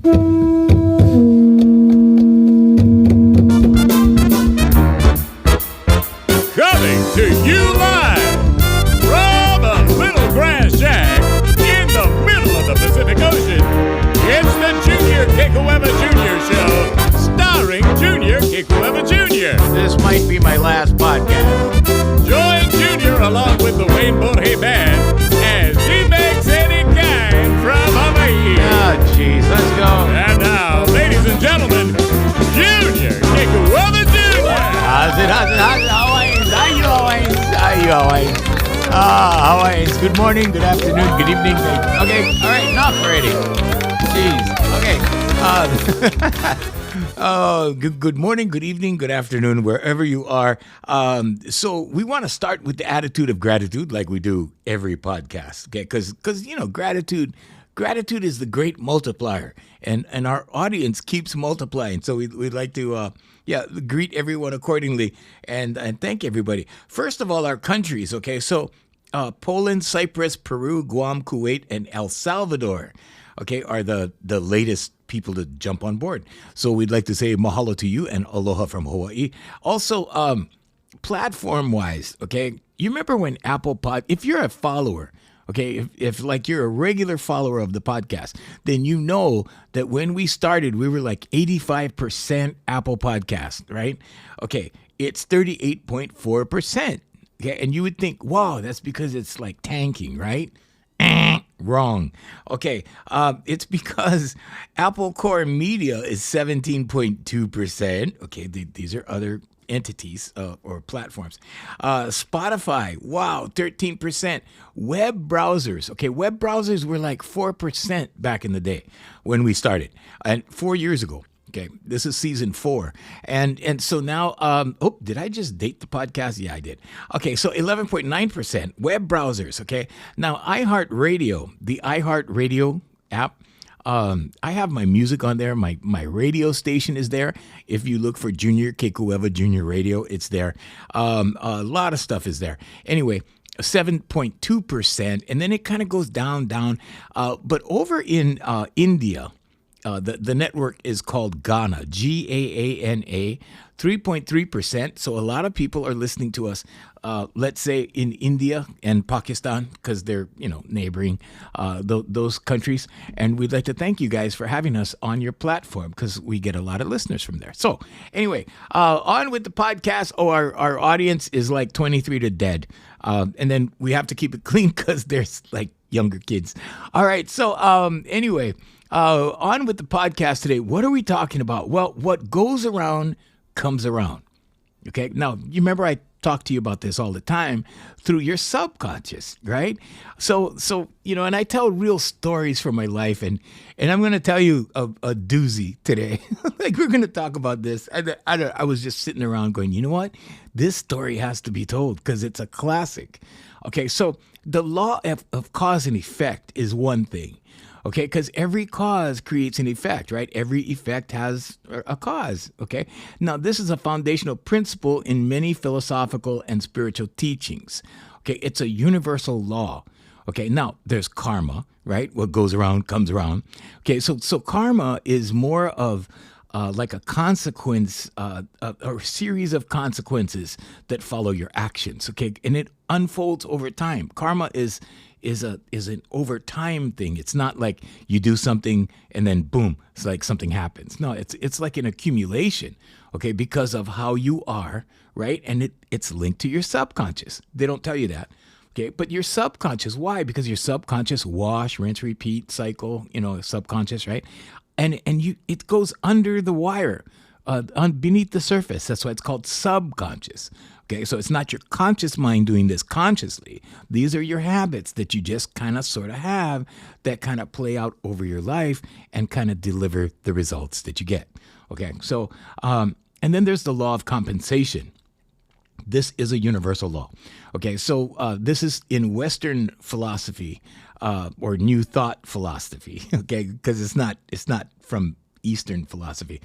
Coming to you live from a little grass shack in the middle of the Pacific Ocean, it's the Junior Kekuewa Jr. Show, starring Junior Kekuewa Jr. This might be my last podcast. Join Junior along with the Wayne Borje Band as he makes any kind from Hawaii. Oh, jeez, let's go. And now, ladies and gentlemen, Junior Kekuewa Jr. How's it? Hawaiians. Hawaiians. Hawaiians. Good morning, good afternoon, good evening. Okay, all right, enough already. Jeez. Okay. Good morning, good evening, good afternoon, wherever you are. So we want to start with the attitude of gratitude, like we do every podcast. Okay, because gratitude is the great multiplier, and our audience keeps multiplying. So we'd like to greet everyone accordingly and thank everybody. First of all, our countries. Okay, so Poland, Cyprus, Peru, Guam, Kuwait, and El Salvador, okay, are the latest people to jump on board. So we'd like to say mahalo to you and aloha from Hawaii. Also, platform-wise, okay, you remember when if you're a follower, okay, if like you're a regular follower of the podcast, then you know that when we started, we were like 85% Apple Podcast, right? Okay, it's 38.4%. Okay, and you would think, wow, that's because it's like tanking, right? Wrong. Okay, it's because Apple Core Media is 17.2%. Okay, these are other entities or platforms. Spotify, wow, 13%. Web browsers, okay, web browsers were like 4% back in the day when we started, and 4 years ago. Okay, this is season 4. And so now, did I just date the podcast? Yeah, I did. Okay, so 11.9% web browsers. Okay, now iHeartRadio, the iHeartRadio app, I have my music on there. My radio station is there. If you look for Junior Kekuewa Junior Radio, it's there. A lot of stuff is there. Anyway, 7.2%, and then it kind of goes down. But over in India, the network is called Ghana, Gaana, 3.3%. So a lot of people are listening to us, let's say in India and Pakistan, because they're, neighboring those countries. And we'd like to thank you guys for having us on your platform, because we get a lot of listeners from there. So anyway, on with the podcast. Oh, our audience is like 23 to dead. And then we have to keep it clean because there's like younger kids. All right. So anyway, on with the podcast today. What are we talking about? Well, what goes around comes around. Okay. Now, you remember I talk to you about this all the time through your subconscious, right? So and I tell real stories from my life, and I'm going to tell you a doozy today. Like, we're going to talk about this. I was just sitting around going, you know what? This story has to be told because it's a classic. Okay. So the law of cause and effect is one thing. Okay, because every cause creates an effect, right? Every effect has a cause, okay? Now, this is a foundational principle in many philosophical and spiritual teachings. Okay, it's a universal law. Okay, now, there's karma, right? What goes around comes around. Okay, so karma is more of like a consequence, a series of consequences that follow your actions, okay? And it unfolds over time. Karma is an over time thing. It's not like you do something and then boom, it's like something happens. No, it's like an accumulation, okay, because of how you are, right? And it's linked to your subconscious. They don't tell you that, okay? But your subconscious, why? Because your subconscious wash, rinse, repeat cycle, subconscious, right? And it goes under the wire, beneath the surface. That's why it's called subconscious. Okay, so it's not your conscious mind doing this consciously. These are your habits that you just kind of sort of have that kind of play out over your life and kind of deliver the results that you get. Okay, so, and then there's the law of compensation. This is a universal law. Okay, so this is in Western philosophy or New Thought philosophy. Okay, because it's not from Eastern philosophy.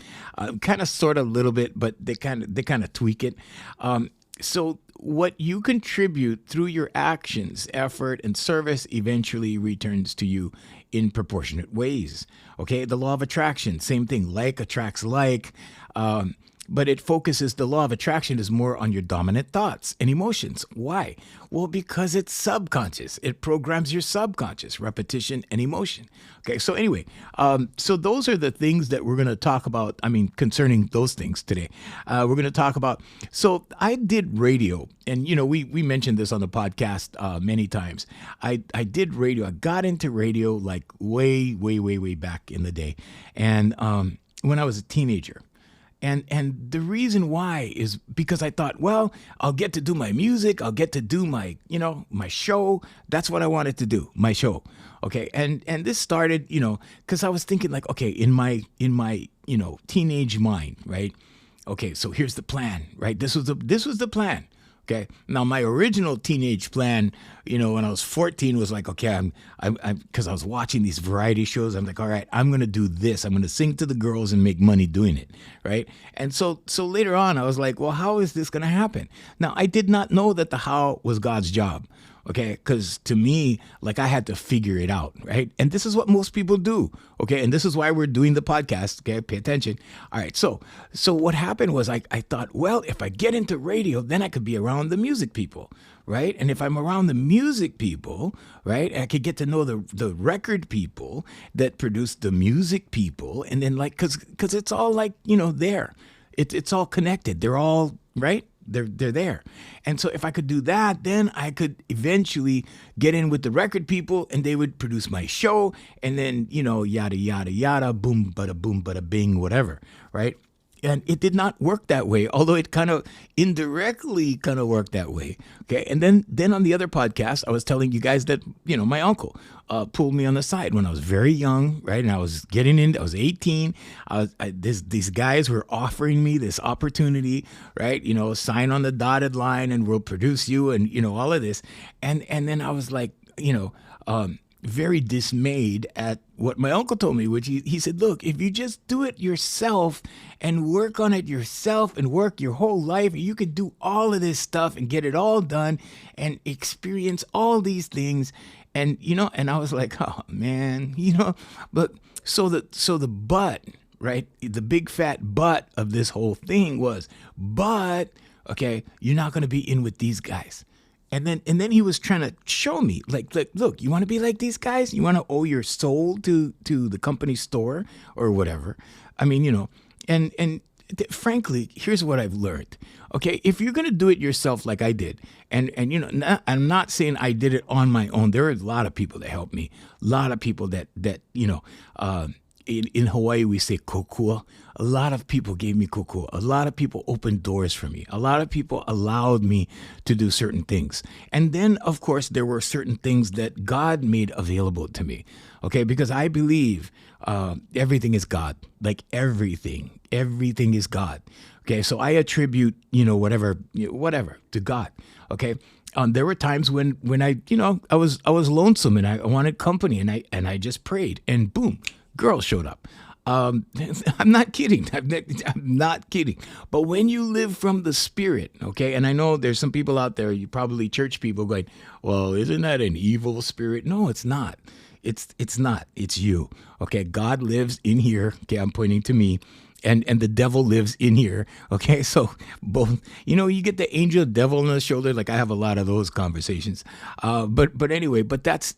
Kind of, sort of, a little bit, but they kind of tweak it. So what you contribute through your actions, effort, and service eventually returns to you in proportionate ways. Okay, the law of attraction, same thing. Like attracts like. But it focuses, the law of attraction is more on your dominant thoughts and emotions. Why? Well, because it's subconscious. It programs your subconscious, repetition and emotion. Okay, so anyway, so those are the things that we're going to talk about. I mean, concerning those things today. We're going to talk about, so I did radio, and we mentioned this on the podcast many times. I did radio. I got into radio like way back in the day. And when I was a teenager. And the reason why is because I thought, well, I'll get to do my music. I'll get to do my show. That's what I wanted to do, my show. Okay. And this started, because I was thinking like, okay, in my teenage mind, right? Okay. So here's the plan, right? This was the plan. Okay. Now my original teenage plan, when I was 14 was like, okay, because I was watching these variety shows. I'm like, all right, I'm going to do this. I'm going to sing to the girls and make money doing it. Right. And so later on, I was like, well, how is this going to happen? Now, I did not know that the how was God's job. Okay, because to me, like I had to figure it out, right? And this is what most people do, okay? And this is why we're doing the podcast, okay? Pay attention. All right, so what happened was I thought, well, if I get into radio, then I could be around the music people, right? And if I'm around the music people, right, I could get to know the record people that produce the music people, and then like, because it's all like, there. It's all connected. They're all, right? They're there. And so if I could do that, then I could eventually get in with the record people and they would produce my show and then, yada, yada, yada, boom, bada bing, whatever, right? And it did not work that way, although it kind of indirectly kind of worked that way. Okay. And then on the other podcast, I was telling you guys that, my uncle pulled me on the side when I was very young, right? And I was I was 18. These guys were offering me this opportunity, right? Sign on the dotted line and we'll produce you and, all of this. And then I was like, very dismayed at what my uncle told me, which he said, look, if you just do it yourself and work on it yourself and work your whole life, you could do all of this stuff and get it all done and experience all these things. And, and I was like, oh man, but so the but, right? The big fat but of this whole thing was, but, okay, you're not going to be in with these guys. And then he was trying to show me, like, look, you want to be like these guys? You want to owe your soul to the company store or whatever? I mean, frankly, here's what I've learned. Okay, if you're going to do it yourself like I did, and I'm not saying I did it on my own. There are a lot of people that helped me. A lot of people that in Hawaii, we say Kekuewa. A lot of people gave me Kekuewa. A lot of people opened doors for me. A lot of people allowed me to do certain things. And then, of course, there were certain things that God made available to me. Okay, because I believe everything is God. Like everything is God. Okay, so I attribute, whatever to God. Okay. There were times when I was lonesome and I wanted company and I just prayed and boom, girls showed up. I'm not kidding. I'm not kidding. But when you live from the Spirit, okay, and I know there's some people out there, you probably church people going, well, isn't that an evil spirit? No, it's not. It's not. It's you. Okay, God lives in here. Okay, I'm pointing to me. And the devil lives in here. Okay, so both, you get the angel devil on the shoulder. Like I have a lot of those conversations. But anyway,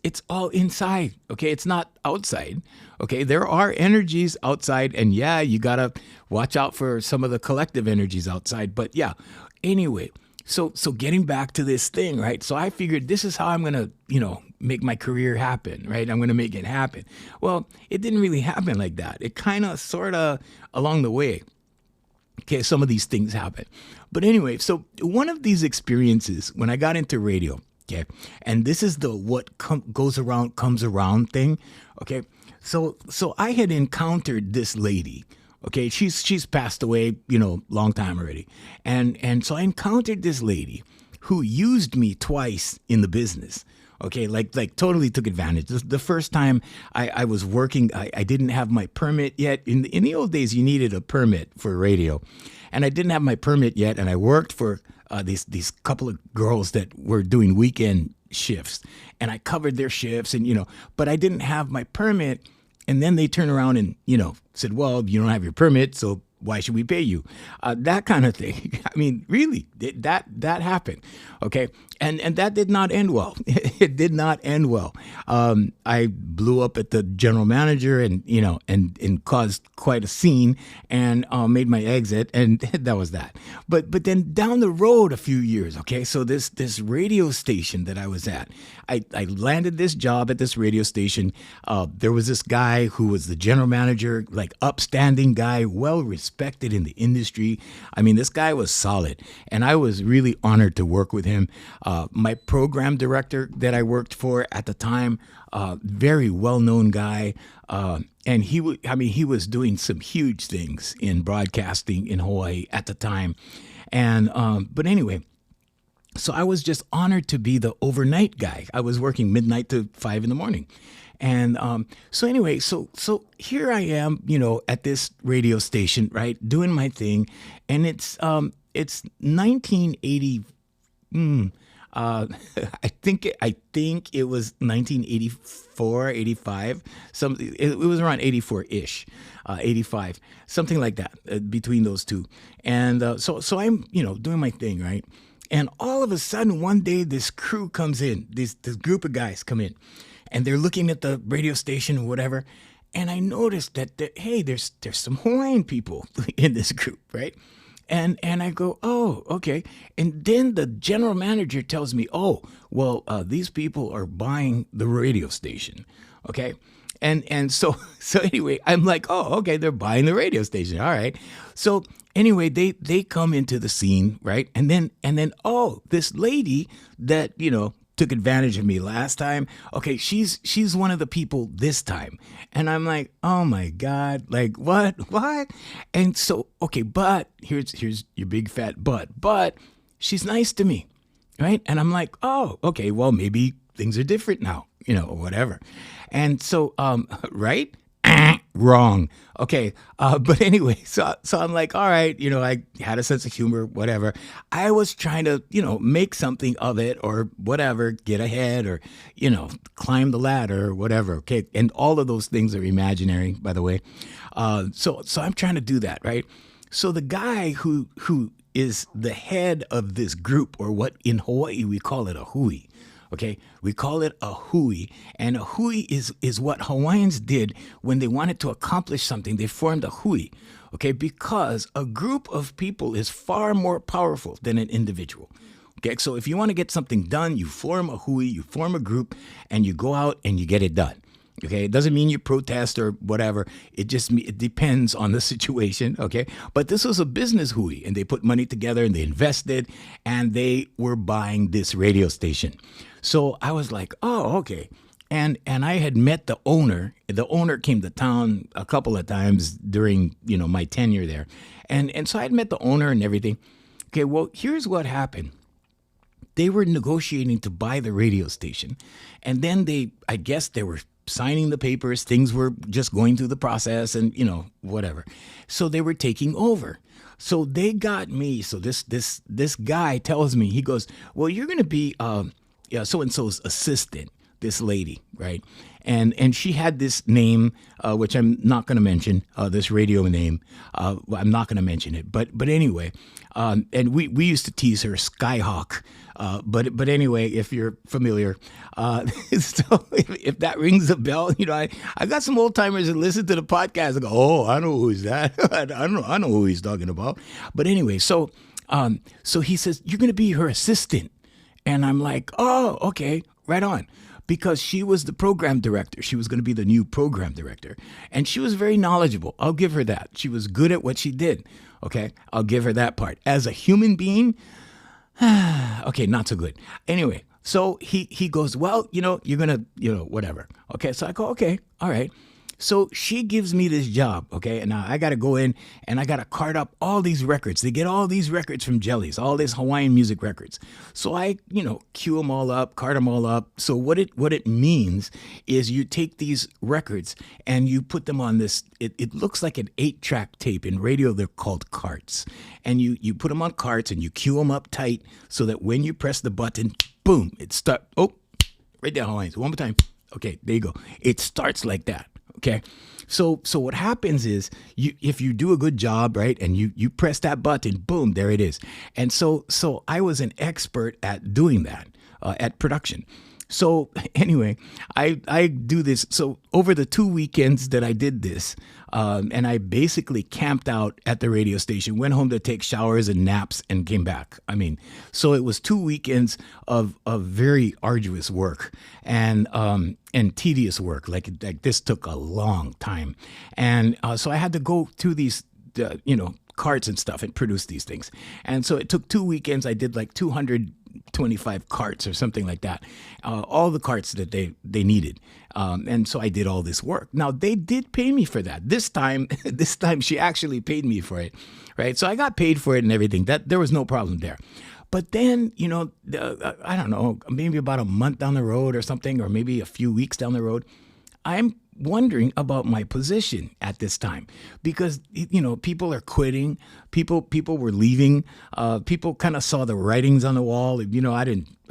it's all inside. Okay, it's not outside. Okay, there are energies outside, and yeah, you gotta watch out for some of the collective energies outside. But yeah, anyway. So getting back to this thing, right? So I figured this is how I'm going to, make my career happen, right? I'm going to make it happen. Well, it didn't really happen like that. It kind of, sort of along the way, okay, some of these things happen. But anyway, so one of these experiences when I got into radio, okay, and this is the what goes around comes around thing, okay? So I had encountered this lady. Okay, she's passed away, long time already. And so I encountered this lady who used me twice in the business. Okay, like totally took advantage. The first time I was working, I didn't have my permit yet. In the old days, you needed a permit for radio. And I didn't have my permit yet, and I worked for these couple of girls that were doing weekend shifts, and I covered their shifts, and but I didn't have my permit. And then they turn around and said, "Well, you don't have your permit, so why should we pay you?" That kind of thing. I mean, really, that happened. Okay, and that did not end well. It did not end well. I blew up at the general manager, and and caused quite a scene, and made my exit, and that was that. But then down the road a few years, okay, so this radio station that I was at, I landed this job at this radio station. There was this guy who was the general manager, like upstanding guy, well respected in the industry. I mean, this guy was solid, and I was really honored to work with him. My program director that I worked for at the time, very well-known guy, and he was doing some huge things in broadcasting in Hawaii at the time, and but anyway. So I was just honored to be the overnight guy. I was working midnight to 5 in the morning. And so anyway, so here I am, at this radio station, right, doing my thing. And it's 1980. I think it was 1984, 85. It was around 84-ish, 85, something like that, between those two. And so I'm, doing my thing, right? And all of a sudden, one day, this crew comes in. This group of guys come in, and they're looking at the radio station or whatever. And I noticed that hey, there's some Hawaiian people in this group, right? And I go, oh, okay. And then the general manager tells me, oh, well, these people are buying the radio station, okay? And so anyway, I'm like, oh, okay, they're buying the radio station. All right. So anyway, they come into the scene, right? And then oh, this lady that, took advantage of me last time. Okay, she's one of the people this time. And I'm like, oh my God, like what? And so, okay, but here's your big fat but she's nice to me, right? And I'm like, oh, okay, well, maybe things are different now, or whatever. And so, right? Wrong. Okay. But anyway, so I'm like, all right, I had a sense of humor, whatever. I was trying to, make something of it or whatever, get ahead or, climb the ladder or whatever. Okay. And all of those things are imaginary, by the way. So I'm trying to do that, right? So the guy who is the head of this group, or what in Hawaii we call it a hui. Okay, we call it a hui, and a hui is what Hawaiians did when they wanted to accomplish something. They formed a hui, okay, because a group of people is far more powerful than an individual. Okay, so if you want to get something done, you form a hui, you form a group, and you go out and you get it done. Okay, it doesn't mean you protest or whatever. It depends on the situation. Okay, but this was a business hui, and they put money together and they invested, and they were buying this radio station. So I was like, oh, okay. And I had met the owner. The owner came to town a couple of times during, my tenure there. And so I had met the owner and everything. Okay, well, here's what happened. They were negotiating to buy the radio station. And then I guess they were signing the papers. Things were just going through the process and, whatever. So they were taking over. So they got me. So this guy tells me, he goes, well, you're going to be so-and-so's assistant, this lady, right? And she had this name, which I'm not going to mention, this radio name. I'm not going to mention it. But anyway, and we used to tease her Skyhawk. But anyway, if you're familiar, so if that rings a bell, I got some old timers that listen to the podcast and go, oh, I know who's that. I know who he's talking about. But anyway, so he says, you're going to be her assistant. And I'm like, oh, okay, right on. Because she was the program director. She was going to be the new program director. And she was very knowledgeable. I'll give her that. She was good at what she did. Okay, I'll give her that part. As a human being, okay, not so good. Anyway, so he goes, well, you're going to, whatever. Okay, so I go, okay, all right. So she gives me this job, okay? And now I got to go in and I got to cart up all these records. They get all these records from Jellies, all these Hawaiian music records. So I, queue them all up, cart them all up. So what it means is you take these records and you put them on this, it looks like an 8-track tape. In radio, they're called carts. And you put them on carts and you queue them up tight so that when you press the button, boom, it starts. Oh, right there, Hawaiians. One more time. Okay, there you go. It starts like that. Okay. So what happens is if you do a good job, right, and you press that button, boom, there it is. And so I was an expert at doing that, at production. So anyway, I do this. So over the 2 weekends that I did this, and I basically camped out at the radio station, went home to take showers and naps and came back. I mean, so it was 2 weekends of very arduous work and tedious work. Like this took a long time. And so I had to go through these, carts and stuff and produce these things. And so it took 2 weekends. I did like 225 carts or something like that, all the carts that they needed. And so I did all this work. Now, they did pay me for that. This time she actually paid me for it, right? So I got paid for it and everything. There was no problem there. But then, I don't know, maybe about a month down the road or something, or maybe a few weeks down the road, I'm wondering about my position at this time because, people are quitting. People were leaving. People kind of saw the writings on the wall. I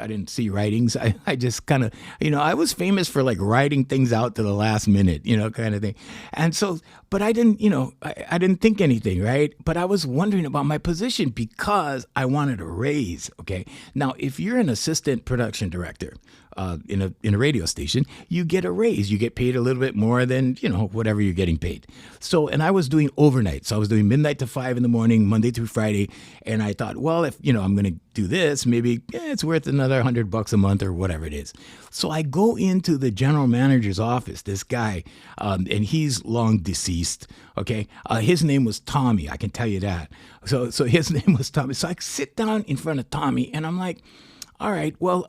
didn't see writings. I just kind of, I was famous for like writing things out to the last minute, kind of thing. And so, but I didn't, I didn't think anything, right? But I was wondering about my position because I wanted a raise. Okay. Now, if you're an assistant production director, in a radio station, you get a raise. You get paid a little bit more than, whatever you're getting paid. So, and I was doing overnight. So I was doing midnight to 5 in the morning, Monday through Friday. And I thought, well, if, I'm going to do this, maybe it's worth another $100 a month or whatever it is. So I go into the general manager's office, this guy, and he's long deceased. Okay. His name was Tommy. I can tell you that. So his name was Tommy. So I sit down in front of Tommy and I'm like, all right, well,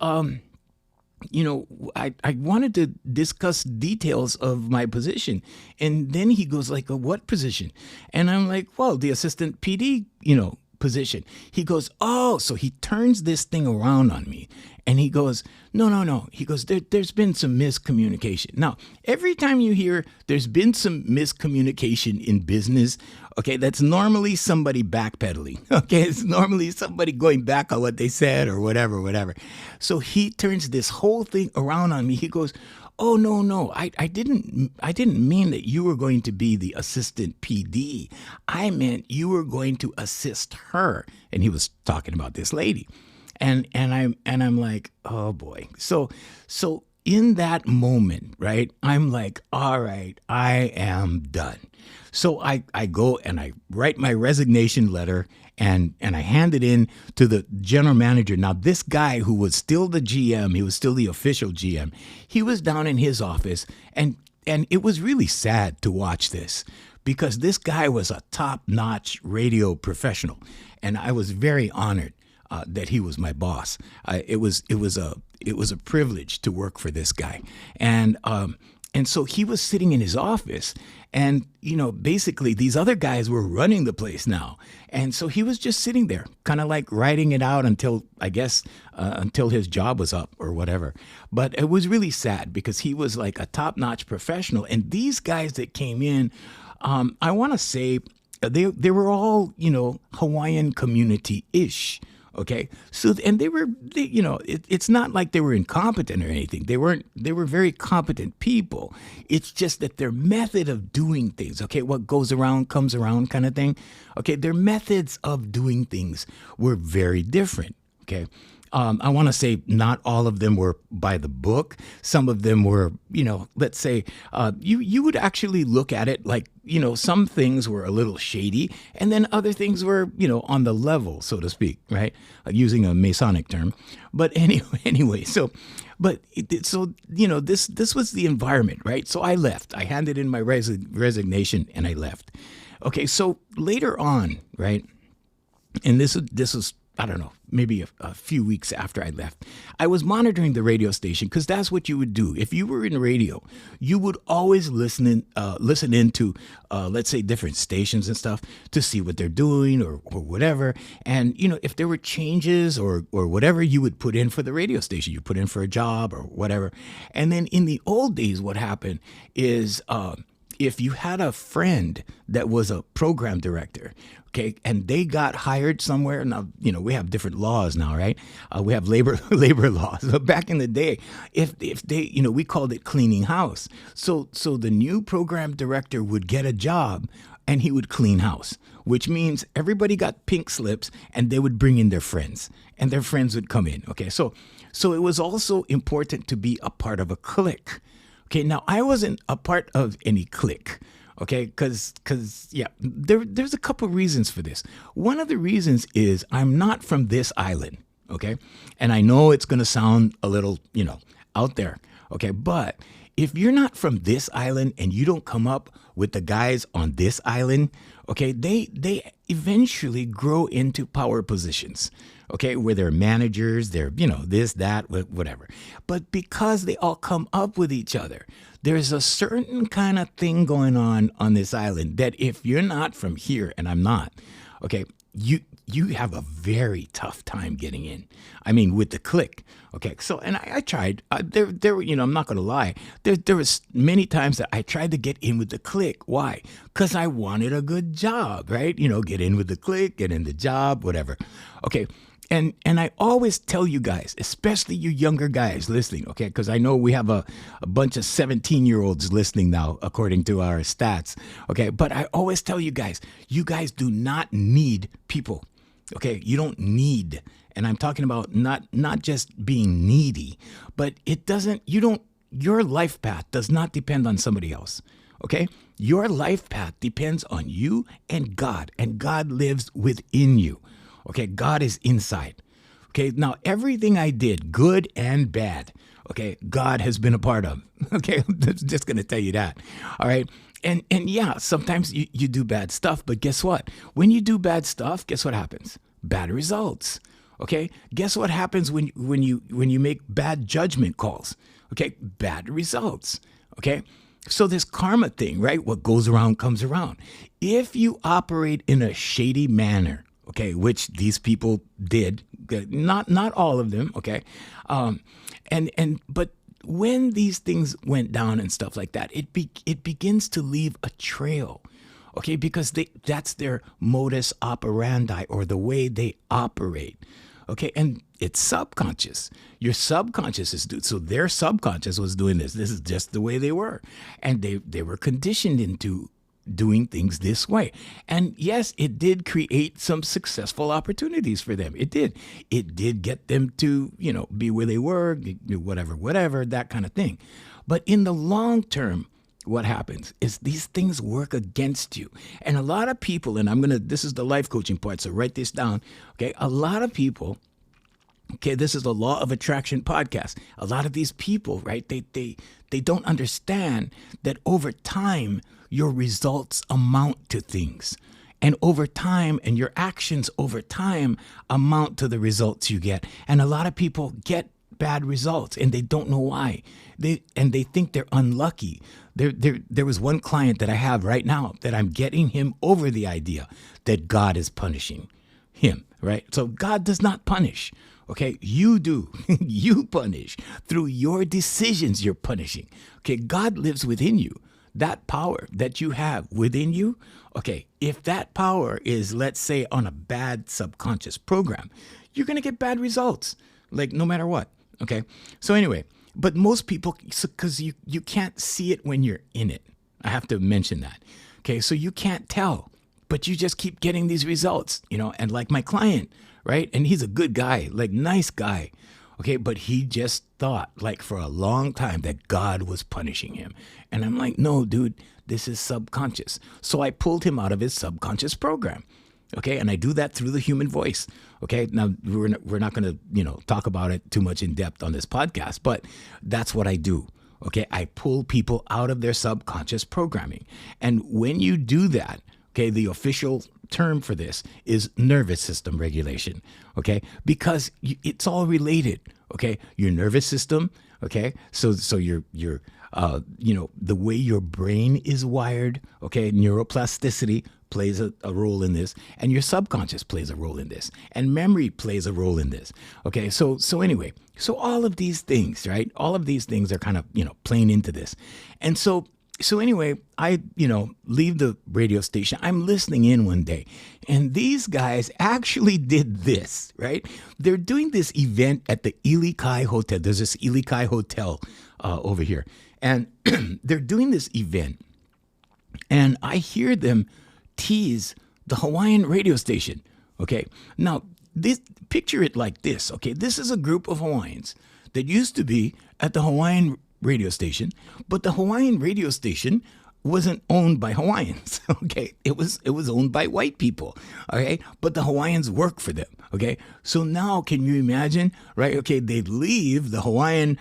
I wanted to discuss details of my position. And then he goes like, what position? And I'm like, well, the assistant PD, position. He goes, oh, so he turns this thing around on me. And he goes, no. He goes, there's been some miscommunication. Now, every time you hear there's been some miscommunication in business, okay, that's normally somebody backpedaling. Okay, it's normally somebody going back on what they said or whatever. So he turns this whole thing around on me. He goes, oh, no, I didn't mean that you were going to be the assistant PD. I meant you were going to assist her. And he was talking about this lady. And I'm like, oh boy. So in that moment, right, I'm like, all right, I am done. So I go and I write my resignation letter and I hand it in to the general manager. Now, this guy who was still the GM, he was still the official GM, he was down in his office and it was really sad to watch this because this guy was a top-notch radio professional. And I was very honored that he was my boss. It was a privilege to work for this guy. And so he was sitting in his office and, basically these other guys were running the place now. And so he was just sitting there kind of like writing it out until, I guess, until his job was up or whatever. But it was really sad because he was like a top-notch professional. And these guys that came in, I want to say they were all, Hawaiian community-ish. Okay. So, and it's not like they were incompetent or anything. They were very competent people. It's just that their method of doing things, okay, what goes around comes around kind of thing. Okay. Their methods of doing things were very different. Okay. I want to say not all of them were by the book. Some of them were, let's say, you would actually look at it like, some things were a little shady and then other things were, on the level, so to speak, right? Using a Masonic term. But anyway, so this was the environment, right? So I left. I handed in my resignation and I left. Okay, so later on, right? And this was I don't know, maybe a few weeks after I left, I was monitoring the radio station because that's what you would do. If you were in radio, you would always listen into, let's say, different stations and stuff to see what they're doing or whatever. And, if there were changes or whatever you would put in for the radio station, you put in for a job or whatever. And then in the old days, what happened is if you had a friend that was a program director, okay, and they got hired somewhere. Now, we have different laws now, right? We have labor laws. But back in the day, if they, we called it cleaning house. So the new program director would get a job and he would clean house, which means everybody got pink slips and they would bring in their friends and their friends would come in. Okay, so it was also important to be a part of a clique. Okay, now I wasn't a part of any clique, okay, because there's a couple reasons for this. One of the reasons is I'm not from this island, okay, and I know it's going to sound a little, out there, okay, but if you're not from this island and you don't come up with the guys on this island, okay, they eventually grow into power positions, okay, where they're managers, they're, this, that, whatever. But because they all come up with each other, there's a certain kind of thing going on this island that if you're not from here, and I'm not, okay, you have a very tough time getting in. I mean, with the clique. Okay, so, and I tried. There, I'm not going to lie. There was many times that I tried to get in with the clique. Why? Because I wanted a good job, right? Get in with the clique, get in the job, whatever. Okay, and I always tell you guys, especially you younger guys listening, okay, because I know we have a bunch of 17-year-olds listening now, according to our stats, okay, but I always tell you guys do not need people, okay? You don't need, and I'm talking about not just being needy, but your life path does not depend on somebody else, okay? Your life path depends on you and God lives within you. Okay, God is inside. Okay, now everything I did, good and bad, okay, God has been a part of. Okay, I'm just going to tell you that. All right. And yeah, sometimes you do bad stuff, but guess what? When you do bad stuff, guess what happens? Bad results. Okay, guess what happens when you make bad judgment calls? Okay, bad results. Okay, so this karma thing, right? What goes around comes around. If you operate in a shady manner, okay, which these people did, not all of them, okay, but when these things went down and stuff like that, it begins to leave a trail, okay, because that's their modus operandi or the way they operate, okay, and it's subconscious. Your subconscious is so their subconscious was doing this. This is just the way they were, and they were conditioned into doing things this way. And yes, it did create some successful opportunities for them. It did get them to, be where they were, whatever, that kind of thing. But in the long term, what happens is these things work against you. And a lot of people, and this is the life coaching part, so write this down. Okay. A lot of people, okay, this is the Law of Attraction podcast. A lot of these people, right, they don't understand that over time, your results amount to things. And over time, and your actions over time amount to the results you get. And a lot of people get bad results and they don't know why. They think they're unlucky. There was one client that I have right now that I'm getting him over the idea that God is punishing him, right? So God does not punish. Okay, you do. You punish. Through your decisions, you're punishing. Okay, God lives within you. That power that you have within you, okay, if that power is, let's say, on a bad subconscious program, you're going to get bad results, like no matter what, okay? So anyway, but most people, because you can't see it when you're in it. I have to mention that, okay? So you can't tell, but you just keep getting these results, and like my client, right? And he's a good guy, like nice guy. Okay, but he just thought, like for a long time, that God was punishing him. And I'm like, no, dude, this is subconscious. So I pulled him out of his subconscious program. Okay, and I do that through the human voice. Okay, now we're not going to, talk about it too much in depth on this podcast, but that's what I do. Okay, I pull people out of their subconscious programming. And when you do that, okay, the official term for this is nervous system regulation, okay? Because it's all related, okay? Your nervous system, okay? So your the way your brain is wired, okay? Neuroplasticity plays a role in this, and your subconscious plays a role in this, and memory plays a role in this, okay? So anyway, so all of these things, right? All of these things are kind of, playing into this. And so anyway, I, leave the radio station. I'm listening in one day, and these guys actually did this, right? They're doing this event at the Ili Kai Hotel. There's this Ili Kai Hotel over here, and they're doing this event, and I hear them tease the Hawaiian radio station, okay? Now, picture it like this, okay? This is a group of Hawaiians that used to be at the Hawaiian radio station, but the Hawaiian radio station wasn't owned by Hawaiians, okay? It was owned by white people, okay? But the Hawaiians work for them, okay? So now can you imagine, right? Okay, they leave the Hawaiian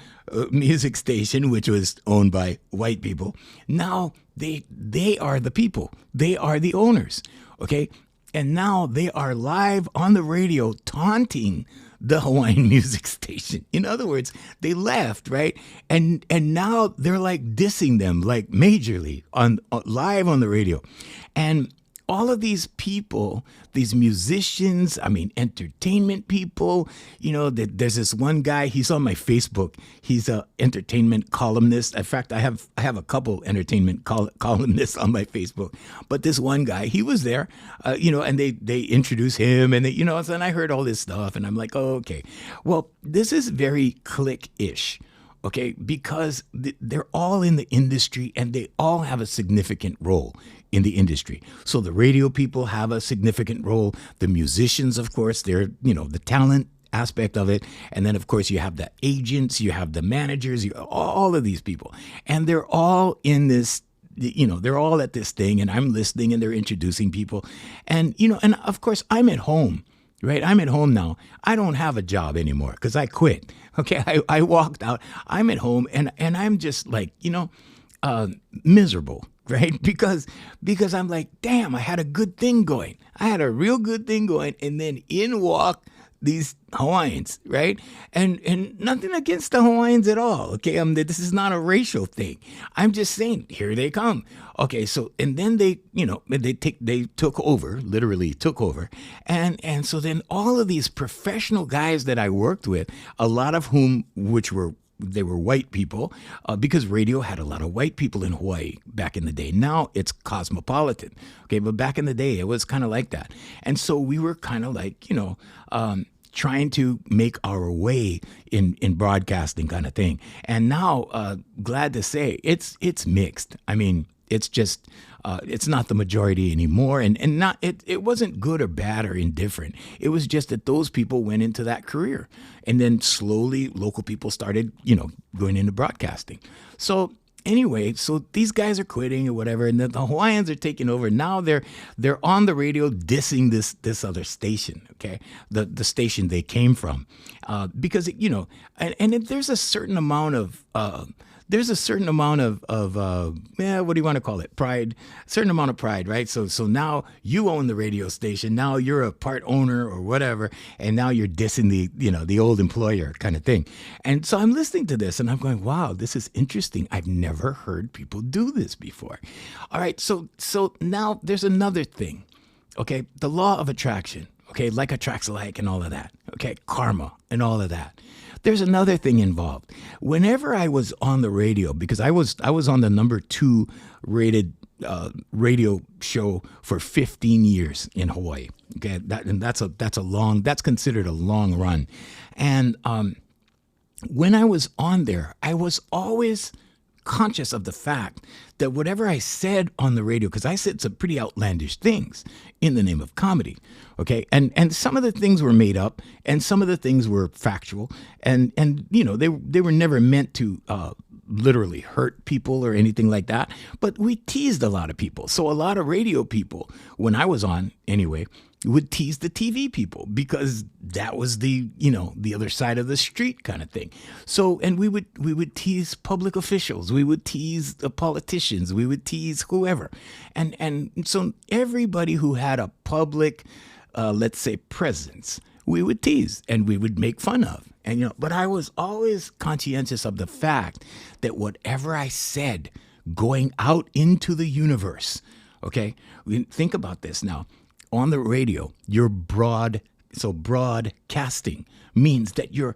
music station, which was owned by white people. Now they are the people. They are the owners, okay? And now they are live on the radio taunting the Hawaiian music station. In other words, they left, right? And now they're like dissing them like majorly on live on the radio. And all of these people, these musicians, entertainment people, there's this one guy, he's on my Facebook. He's a entertainment columnist. In fact, I have a couple entertainment columnists on my Facebook. But this one guy, he was there, and they introduced him, and and I heard all this stuff, and I'm like, oh, okay. Well, this is very clique-ish. Okay, because they're all in the industry and they all have a significant role in the industry. So the radio people have a significant role. The musicians, of course, they're, the talent aspect of it. And then, of course, you have the agents, you have the managers, all of these people. And they're all in this, they're all at this thing, and I'm listening and they're introducing people. And, and of course, I'm at home. Right? I'm at home now. I don't have a job anymore because I quit. Okay. I walked out. I'm at home and I'm just like, miserable, right? Because I'm like, damn, I had a good thing going. I had a real good thing going. And then in walk these Hawaiians, right? And nothing against the Hawaiians at all. Okay. This is not a racial thing. I'm just saying, here they come. Okay. So, and then they took over, literally took over. And so then all of these professional guys that I worked with, a lot of whom, they were white people, because radio had a lot of white people in Hawaii back in the day. Now it's cosmopolitan. Okay. But back in the day, it was kind of like that. And so we were kind of like, trying to make our way in broadcasting kind of thing. And now, glad to say, it's mixed. It's just, it's not the majority anymore. And not it wasn't good or bad or indifferent. It was just that those people went into that career. And then slowly local people started, going into broadcasting. So anyway, so these guys are quitting or whatever, and the Hawaiians are taking over. Now they're on the radio dissing this other station, okay, the station they came from, because and there's a certain amount of what do you want to call it? Pride, a certain amount of pride, right? So now you own the radio station. Now you're a part owner or whatever, and now you're dissing the old employer kind of thing. And so I'm listening to this and I'm going, wow, this is interesting. I've never heard people do this before. All right, so now there's another thing, okay? The law of attraction, okay? Like attracts like and all of that, okay? Karma and all of that. There's another thing involved. Whenever I was on the radio, because I was on the number 2 rated radio show for 15 years in Hawaii. Okay, that's considered a long run. And when I was on there, I was always conscious of the fact that whatever I said on the radio, because I said some pretty outlandish things in the name of comedy, okay, and some of the things were made up, and some of the things were factual, and they were never meant to literally hurt people or anything like that, but we teased a lot of people. So a lot of radio people, when I was on anyway, would tease the TV people because that was the other side of the street kind of thing. So, and we would tease public officials, we would tease the politicians, we would tease whoever, and so everybody who had a public, let's say, presence, we would tease and we would make fun of. And but I was always conscientious of the fact that whatever I said going out into the universe, okay, think about this now. On the radio, you're broadcasting means that you're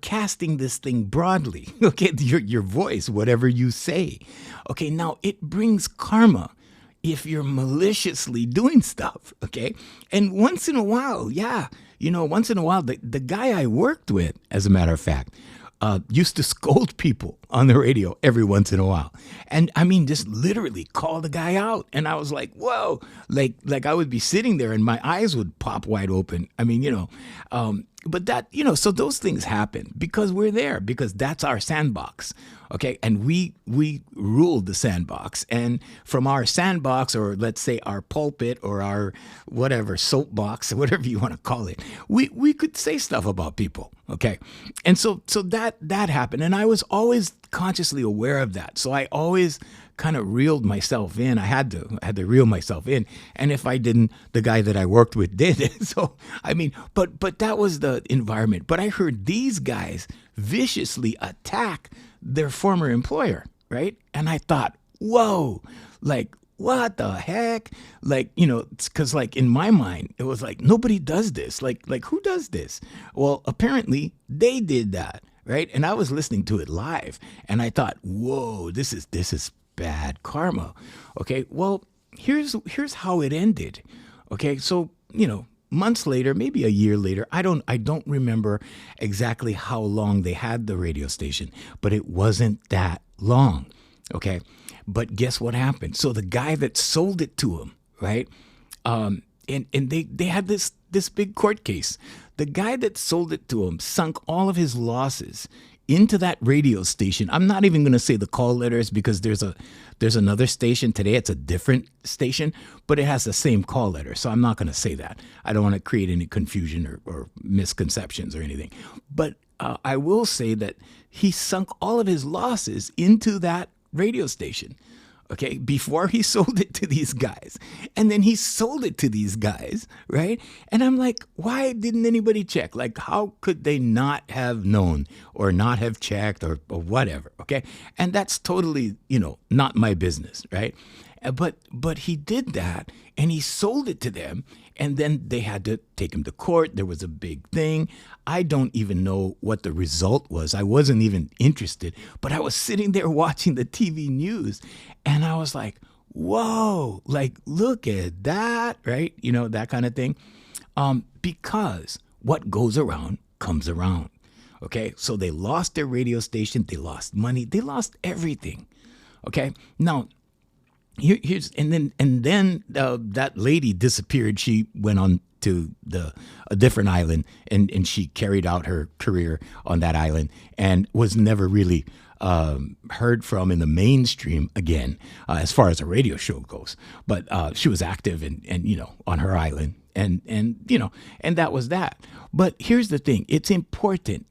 casting this thing broadly, okay, your voice, whatever you say. Okay, now it brings karma if you're maliciously doing stuff, okay? And once in a while, the guy I worked with, as a matter of fact, used to scold people on the radio every once in a while. And I mean, just literally call the guy out. And I was like, whoa, like I would be sitting there and my eyes would pop wide open. I mean, but that, so those things happen because we're there, because that's our sandbox. Okay. And we ruled the sandbox. And from our sandbox, or let's say our pulpit or our whatever soapbox, or whatever you want to call it, we could say stuff about people. Okay. And so that happened. And I was always consciously aware of that. So I always kind of reeled myself in. I had to reel myself in. And if I didn't, the guy that I worked with did. So, I mean, but that was the environment. But I heard these guys viciously attack their former employer, right? And I thought, whoa, like, what the heck? Like, it's because like in my mind, it was like, nobody does this. Like who does this? Well, apparently they did that, right? And I was listening to it live and I thought, whoa, this is bad karma. Okay, well, here's how it ended. Okay, so, months later, maybe a year later, I don't remember exactly how long they had the radio station, but it wasn't that long. Okay. But guess what happened? So the guy that sold it to him, right? And they had this big court case. The guy that sold it to him sunk all of his losses into that radio station. I'm not even going to say the call letters because there's another station today. It's a different station, but it has the same call letter. So I'm not going to say that. I don't want to create any confusion or misconceptions or anything. But I will say that he sunk all of his losses into that radio station, okay, before he sold it to these guys. And then he sold it to these guys, right? And I'm like, why didn't anybody check? Like, how could they not have known or not have checked or whatever, okay? And that's totally, not my business, right? But he did that and he sold it to them. And then they had to take him to court. There was a big thing. I don't even know what the result was. I wasn't even interested. But I was sitting there watching the TV news. And I was like, whoa, like, look at that, right? That kind of thing. Because what goes around comes around. Okay, so they lost their radio station. They lost money. They lost everything. Okay, now, here's and then that lady disappeared. She went on to a different island and she carried out her career on that island and was never really heard from in the mainstream again as far as a radio show goes. But she was active and on her island and that was that. But here's the thing: it's important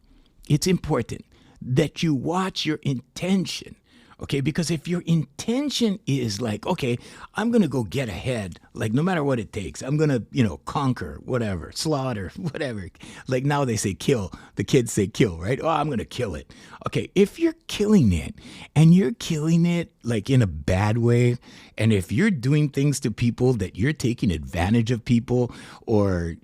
that you watch your intention. Okay, because if your intention is like, okay, I'm going to go get ahead, like no matter what it takes, I'm going to, conquer, whatever, slaughter, whatever. Like now they say kill, the kids say kill, right? Oh, I'm going to kill it. Okay, if you're killing it and you're killing it like in a bad way, and if you're doing things to people that you're taking advantage of people or,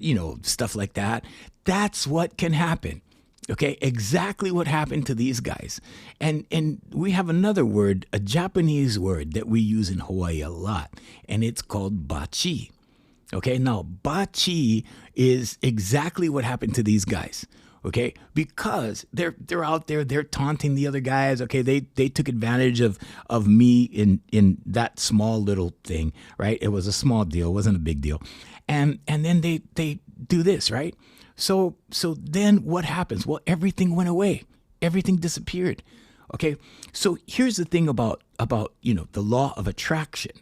stuff like that, that's what can happen. Okay, exactly what happened to these guys. And we have another word, a Japanese word that we use in Hawaii a lot, and it's called bachi. Okay, now bachi is exactly what happened to these guys. Okay, because they're out there, they're taunting the other guys. Okay, they took advantage of me in that small little thing, right? It was a small deal, it wasn't a big deal. And then they do this, right? So then what happens? Well, everything went away. Everything disappeared. Okay. So here's the thing about the law of attraction.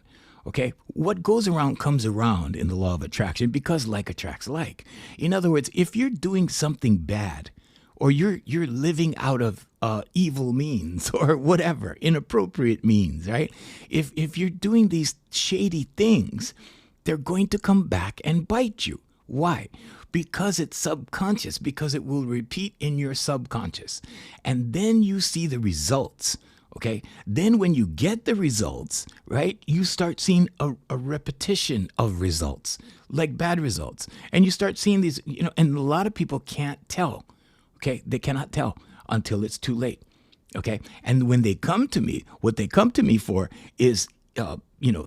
Okay, what goes around comes around in the law of attraction because like attracts like. In other words, if you're doing something bad, or you're living out of evil means or whatever, inappropriate means, right? If you're doing these shady things, they're going to come back and bite you. Why? Because it's subconscious, because it will repeat in your subconscious. And then you see the results. Okay. Then when you get the results, right, you start seeing a repetition of results, like bad results. And you start seeing these, and a lot of people can't tell. Okay. They cannot tell until it's too late. Okay. And when they come to me, what they come to me for is,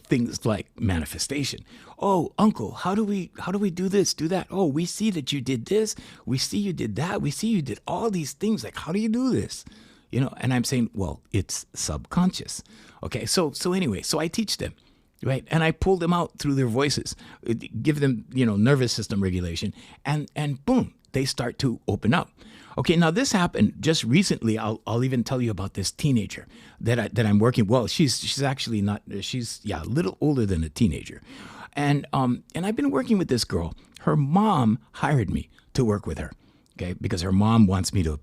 things like manifestation. Oh, uncle, how do we do this, do that? Oh, we see that you did this. We see you did that. We see you did all these things. Like, how do you do this? And I'm saying, well, it's subconscious. Okay. So anyway, so I teach them, right? And I pull them out through their voices, give them, nervous system regulation, and boom, they start to open up. Okay, now this happened just recently. I'll even tell you about this teenager that I'm working. Well, she's actually not. She's a little older than a teenager, and I've been working with this girl. Her mom hired me to work with her. Okay, because her mom wants me to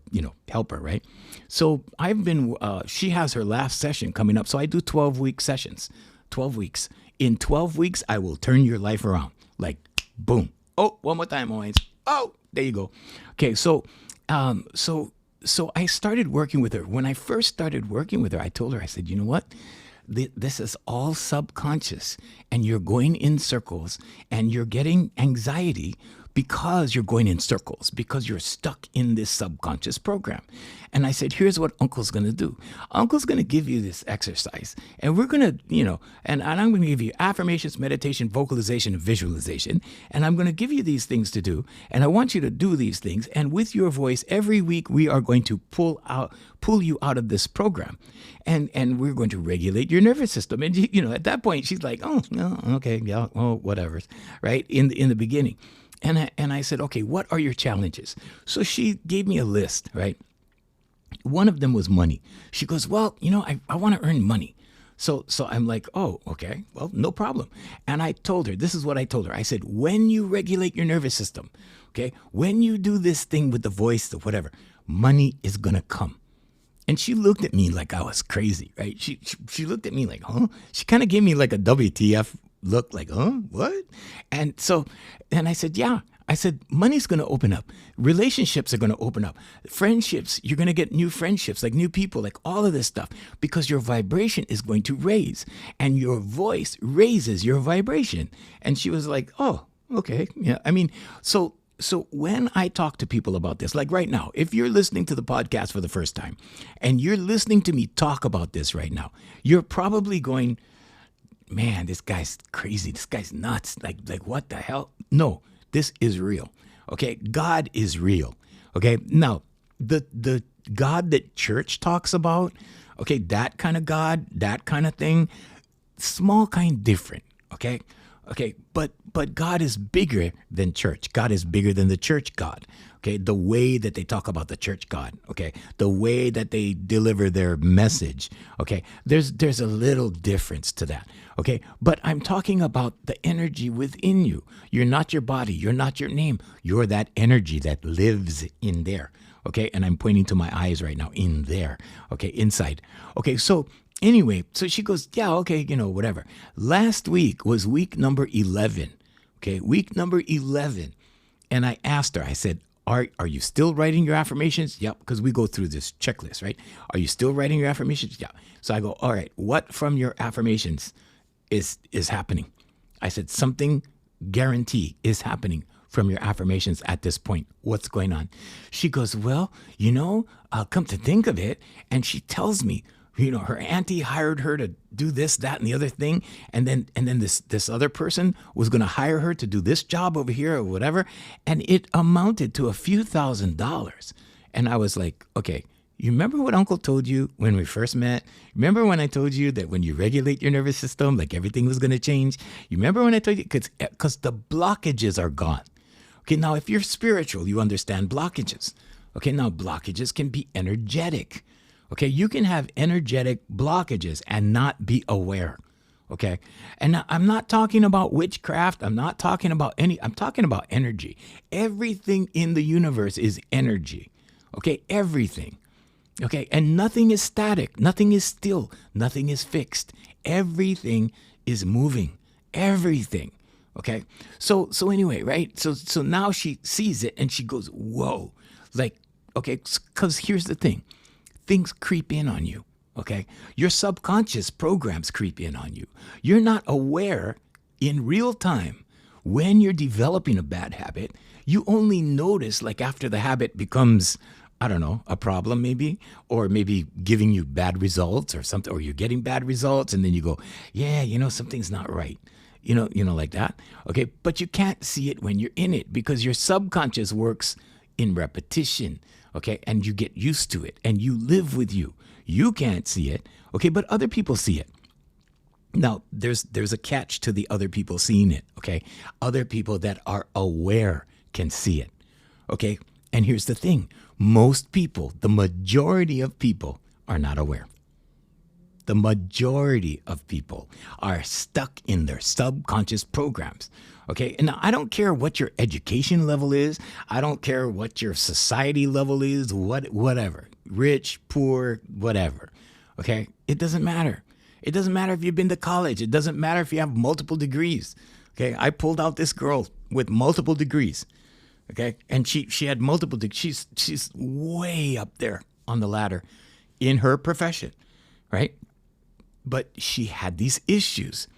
help her, right? So I've been. She has her last session coming up. So I do 12-week sessions. 12 weeks. In 12 weeks, I will turn your life around. Like boom. Oh, one more time, Owens. Oh, there you go. Okay, so I started working with her. When I first started working with her, I told her, I said, you know what? This is all subconscious, and you're going in circles, and you're getting anxiety because you're going in circles, because you're stuck in this subconscious program. And I said, here's what Uncle's going to do. Uncle's going to give you this exercise, and we're going to, and I'm going to give you affirmations, meditation, vocalization, and visualization. And I'm going to give you these things to do. And I want you to do these things. And with your voice, every week, we are going to pull you out of this program. And we're going to regulate your nervous system. And, at that point, she's like, oh, no, okay, yeah, well, whatever, right? In the beginning. And I said, okay, what are your challenges? So she gave me a list, right? One of them was money. She goes, well, I want to earn money. So I'm like, oh, okay, well, no problem. And I told her, this is what I told her. I said, when you regulate your nervous system, okay, when you do this thing with the voice or whatever, money is going to come. And she looked at me like I was crazy, right? She looked at me like, huh? She kind of gave me like a WTF look, like, huh? What? And I said, yeah. I said, money's going to open up. Relationships are going to open up. Friendships, you're going to get new friendships, like new people, like all of this stuff, because your vibration is going to raise, and your voice raises your vibration. And she was like, oh, okay. Yeah. I mean, so when I talk to people about this, like right now, if you're listening to the podcast for the first time and you're listening to me talk about this right now, you're probably going, man, this guy's crazy. This guy's nuts. Like what the hell? No, this is real. Okay. God is real. Okay. Now, the God that church talks about, okay, that kind of God, that kind of thing, small kind different. Okay. Okay. But God is bigger than church. God is bigger than the church God. Okay. The way that they talk about the church God. Okay. The way that they deliver their message. Okay. There's a little difference to that. Okay. But I'm talking about the energy within you. You're not your body. You're not your name. You're that energy that lives in there. Okay. And I'm pointing to my eyes right now, in there. Okay. Inside. Okay. So anyway, so she goes, yeah, okay, whatever. Last week was week number 11. Okay. Week number 11. And I asked her, I said, Are you still writing your affirmations? Yep, because we go through this checklist, right? Are you still writing your affirmations? Yeah. So I go, all right, what from your affirmations is happening? I said, something guarantee is happening from your affirmations at this point. What's going on? She goes, well, I'll come to think of it. And she tells me, her auntie hired her to do this, that, and the other thing. And then this other person was going to hire her to do this job over here or whatever. And it amounted to a few $1,000s. And I was like, okay, you remember what Uncle told you when we first met? Remember when I told you that when you regulate your nervous system, like everything was going to change? You remember when I told you? Because the blockages are gone. Okay, now if you're spiritual, you understand blockages. Okay, now blockages can be energetic. Okay, you can have energetic blockages and not be aware. Okay. And now, I'm not talking about witchcraft. I'm not talking about I'm talking about energy. Everything in the universe is energy. Okay. Everything. Okay. And nothing is static. Nothing is still. Nothing is fixed. Everything is moving. Everything. Okay. So anyway, right? So now she sees it and she goes, whoa. Like, okay, because here's the thing. Things creep in on you. Okay. Your subconscious programs creep in on you. You're not aware in real time when you're developing a bad habit. You only notice like after the habit becomes, I don't know, a problem maybe, or maybe giving you bad results or something, or you're getting bad results. And then you go, yeah, something's not right. Like that. Okay. But you can't see it when you're in it because your subconscious works in repetition. Okay. And you get used to it and you live with you. You can't see it, okay, but other people see it. Now, there's a catch to the other people seeing it, okay? Other people that are aware can see it, okay? And here's the thing. Most people, the majority of people are not aware. The majority of people are stuck in their subconscious programs. Okay. And now I don't care what your education level is. I don't care what your society level is, whatever. Rich, poor, whatever. Okay. It doesn't matter. It doesn't matter if you've been to college. It doesn't matter if you have multiple degrees. Okay. I pulled out this girl with multiple degrees. Okay. And she had multiple degrees. She's way up there on the ladder in her profession. Right. But she had these issues.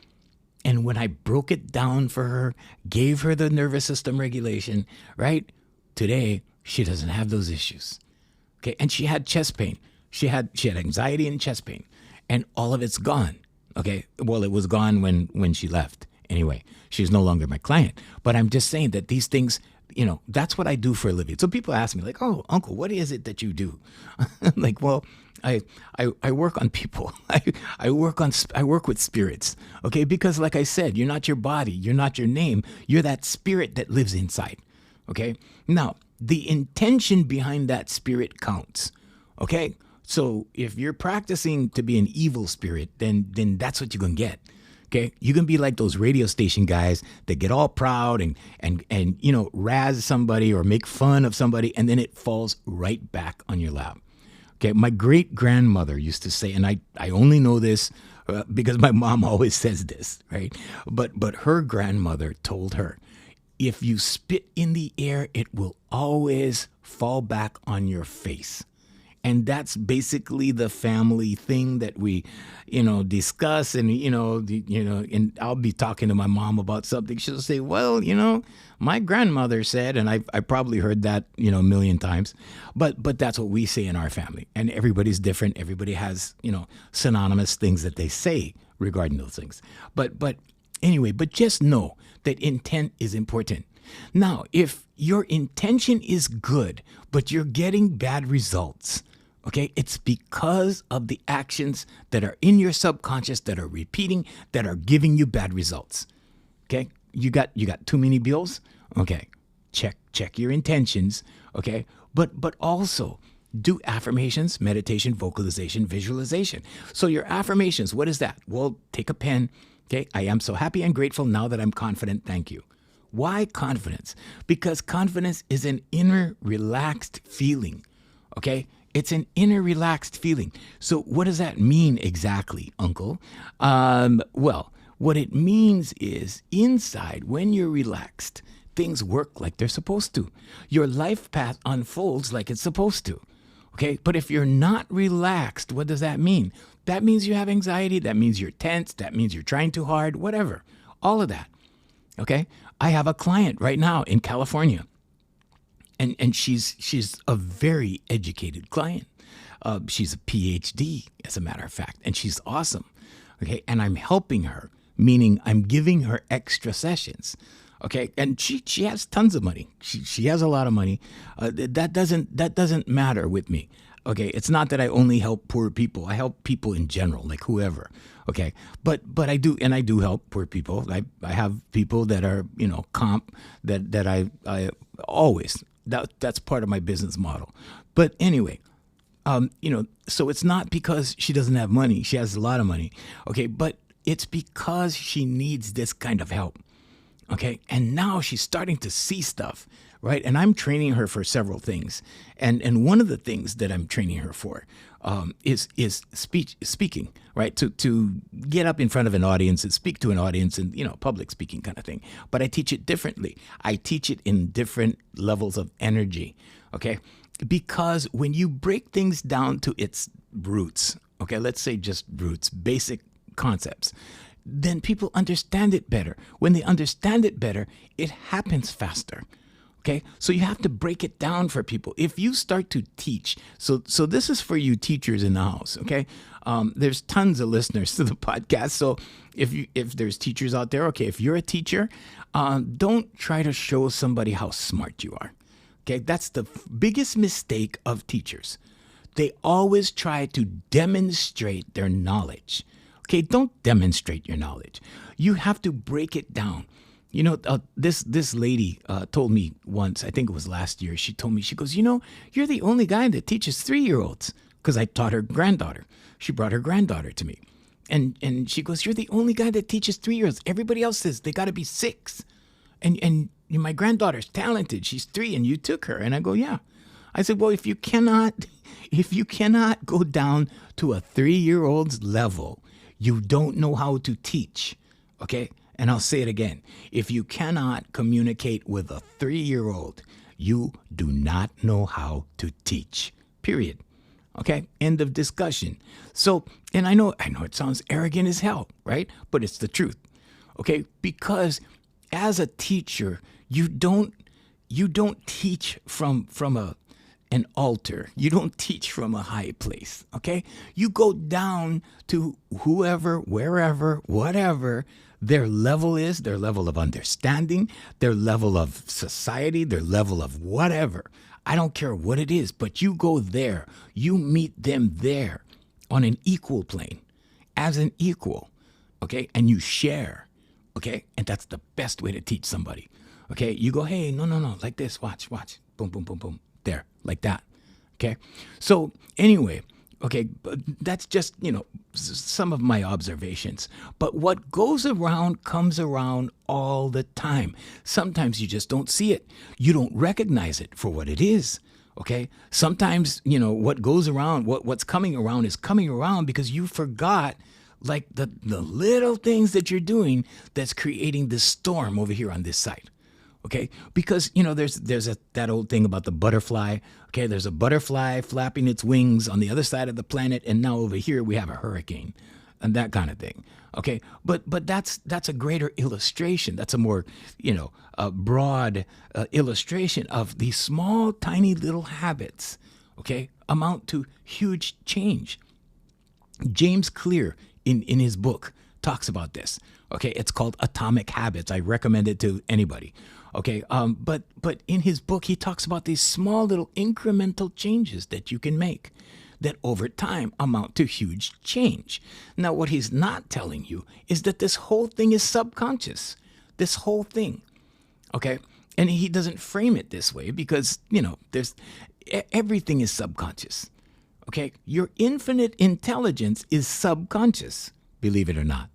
And when I broke it down for her, gave her the nervous system regulation, right? Today, she doesn't have those issues. Okay. And she had chest pain. She had anxiety and chest pain. And all of it's gone. Okay. Well, it was gone when she left. Anyway, she's no longer my client. But I'm just saying that these things, that's what I do for a living. So people ask me like, oh, uncle, what is it that you do? I'm like, well, I work on people. I work with spirits. Okay. Because like I said, you're not your body. You're not your name. You're that spirit that lives inside. Okay. Now the intention behind that spirit counts. Okay. So if you're practicing to be an evil spirit, then that's what you're going to get. Okay. You can be like those radio station guys that get all proud and razz somebody or make fun of somebody. And then it falls right back on your lap. Okay, my great-grandmother used to say, and I only know this because my mom always says this, right? But her grandmother told her, if you spit in the air, it will always fall back on your face. And that's basically the family thing that we, discuss. And, and I'll be talking to my mom about something. She'll say, well, my grandmother said, and I probably heard that, a million times, but that's what we say in our family. And everybody's different. Everybody has, synonymous things that they say regarding those things. But anyway, but just know that intent is important. Now, if your intention is good, but you're getting bad results, okay, it's because of the actions that are in your subconscious that are repeating, that are giving you bad results. Okay, you got too many bills. Okay, check your intentions. Okay, but also do affirmations, meditation, vocalization, visualization. So your affirmations, what is that? Well, take a pen. Okay, I am so happy and grateful now that I'm confident. Thank you. Why confidence? Because confidence is an inner relaxed feeling. Okay. It's an inner relaxed feeling. So what does that mean exactly, Uncle? Well, what it means is inside, when you're relaxed, things work like they're supposed to. Your life path unfolds like it's supposed to. Okay. But if you're not relaxed, what does that mean? That means you have anxiety. That means you're tense. That means you're trying too hard, whatever. All of that. Okay. I have a client right now in California. And she's a very educated client. She's a PhD, as a matter of fact, and she's awesome. Okay, and I'm helping her, meaning I'm giving her extra sessions. Okay, and she has tons of money. She has a lot of money. That doesn't matter with me. Okay, it's not that I only help poor people. I help people in general, like whoever. Okay, but I do help poor people. I have people that are comp that I always. That's part of my business model. But anyway, so it's not because she doesn't have money. She has a lot of money. Okay, but It's because she needs this kind of help. Okay. And now she's starting to see stuff, right? And I'm training her for several things. And one of the things that I'm training her for is speaking, right? To get up in front of an audience and speak to an audience and, public speaking kind of thing. But I teach it differently. I teach it in different levels of energy. Okay. Because when you break things down to its roots, okay, let's say just roots, basic concepts, then people understand it better. When they understand it better, it happens faster. Okay, so you have to break it down for people. If you start to teach, so this is for you teachers in the house. Okay, there's tons of listeners to the podcast. So if there's teachers out there, okay, if you're a teacher, don't try to show somebody how smart you are. Okay, that's the biggest mistake of teachers. They always try to demonstrate their knowledge. Okay, don't demonstrate your knowledge. You have to break it down. This lady told me once, I think it was last year, she told me, she goes, you're the only guy that teaches 3-year-olds, because I taught her granddaughter. She brought her granddaughter to me. And she goes, you're the only guy that teaches 3-year-olds. Everybody else says they got to be 6. And my granddaughter's talented. She's 3 and you took her. And I go, yeah. I said, well, if you cannot go down to a 3-year-old's level, you don't know how to teach. Okay? And I'll say it again. If you cannot communicate with a 3-year-old, you do not know how to teach. Period. Okay? End of discussion. So, and I know it sounds arrogant as hell, right? But it's the truth. Okay? Because as a teacher, you don't teach from an altar. You don't teach from a high place. Okay? You go down to whoever, wherever, whatever their level is, their level of understanding, their level of society, their level of whatever. I don't care what it is, but you go there. You meet them there on an equal plane, as an equal, okay? And you share, okay? And that's the best way to teach somebody, okay? You go, hey, no, like this, watch, boom, boom, boom, boom, there, like that, okay? So anyway, okay, that's just, some of my observations. But what goes around comes around all the time. Sometimes you just don't see it. You don't recognize it for what it is, okay? Sometimes, what goes around, what's coming around is coming around because you forgot, like, the little things that you're doing that's creating this storm over here on this side. Okay, because there's that old thing about the butterfly. Okay, there's a butterfly flapping its wings on the other side of the planet, and now over here we have a hurricane, and that kind of thing. Okay, but that's a greater illustration. That's a more broad illustration of these small, tiny little habits. Okay, amount to huge change. James Clear in his book talks about this. Okay, it's called Atomic Habits. I recommend it to anybody. Okay, but in his book, he talks about these small little incremental changes that you can make that over time amount to huge change. Now, what he's not telling you is that this whole thing is subconscious, this whole thing, okay? And he doesn't frame it this way because, everything is subconscious, okay? Your infinite intelligence is subconscious, believe it or not.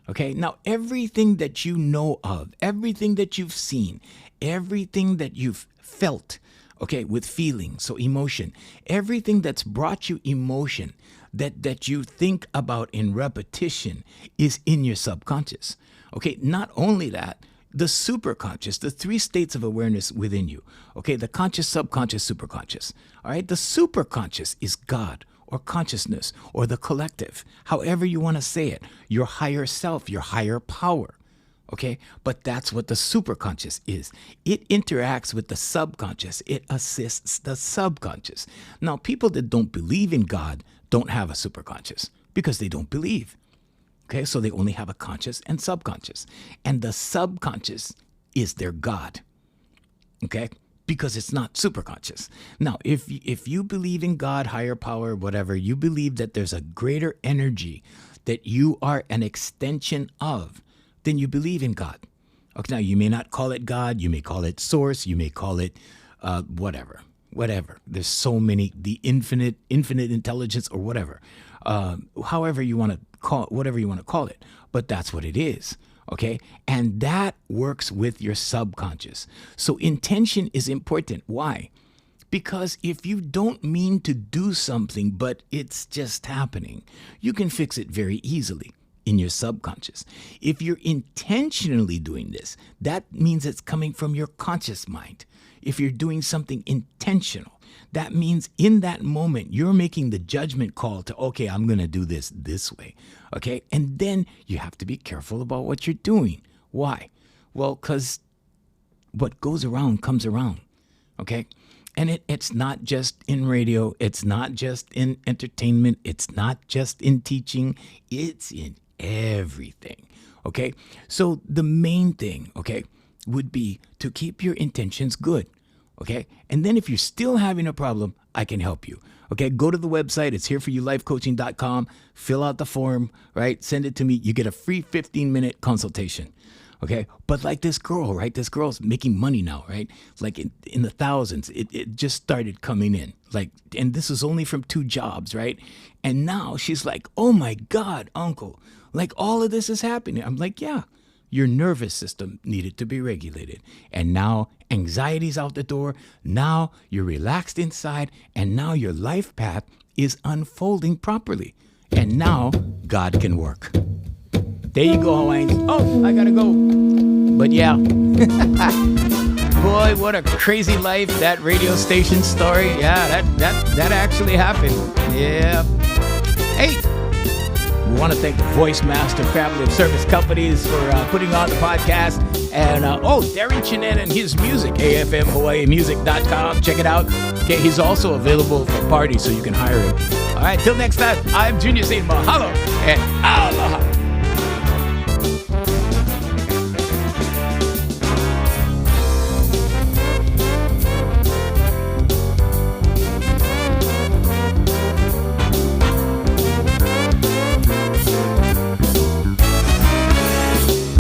Okay, now everything that you know of, everything that you've seen, everything that you've felt, okay, with feeling, so emotion, everything that's brought you emotion that you think about in repetition is in your subconscious. Okay, not only that, the superconscious, the 3 states of awareness within you. Okay, the conscious, subconscious, superconscious. All right, the superconscious is God, or consciousness, or the collective, however you want to say it, your higher self, your higher power, okay? But that's what the superconscious is. It interacts with the subconscious. It assists the subconscious. Now, people that don't believe in God don't have a superconscious because they don't believe, okay? So they only have a conscious and subconscious. And the subconscious is their God, okay? Because it's not superconscious. Now, if you believe in God, higher power, whatever, you believe that there's a greater energy that you are an extension of, then you believe in God. Okay, now you may not call it God, you may call it source, you may call it whatever. There's so many, the infinite intelligence or whatever. However you want to call it, whatever you want to call it. but that's what it is. Okay. And that works with your subconscious. So intention is important. Why? Because if you don't mean to do something, but it's just happening, you can fix it very easily in your subconscious. If you're intentionally doing this, that means it's coming from your conscious mind. If you're doing something intentional, that means in that moment, you're making the judgment call to, okay, I'm going to do this way. Okay. And then you have to be careful about what you're doing. Why? Well, because what goes around comes around. Okay. And it's not just in radio. It's not just in entertainment. It's not just in teaching. It's in everything. Okay. So the main thing, okay, would be to keep your intentions good. Okay. And then if you're still having a problem, I can help you. Okay. Go to the website. It's hereforyoulifecoaching.com. Fill out the form, right? Send it to me. You get a free 15-minute consultation. Okay. But like this girl, right? This girl's making money now, right? Like in the thousands, it just started coming in like, and this is only from 2 jobs, right? And now she's like, oh my God, uncle, like all of this is happening. I'm like, yeah, your nervous system needed to be regulated. And now anxiety's out the door. Now you're relaxed inside. And now your life path is unfolding properly. And now God can work. There you go, Hawaiians. Oh, I gotta go. But yeah. Boy, what a crazy life, that radio station story. Yeah, that actually happened. Yeah. Hey, we want to thank the Voice Master family of service companies for putting on the podcast. And, Darren Chinet and his music, afmhawaiimusic.com. Check it out. Okay, he's also available for parties, so you can hire him. All right, till next time, I'm Junior saying mahalo and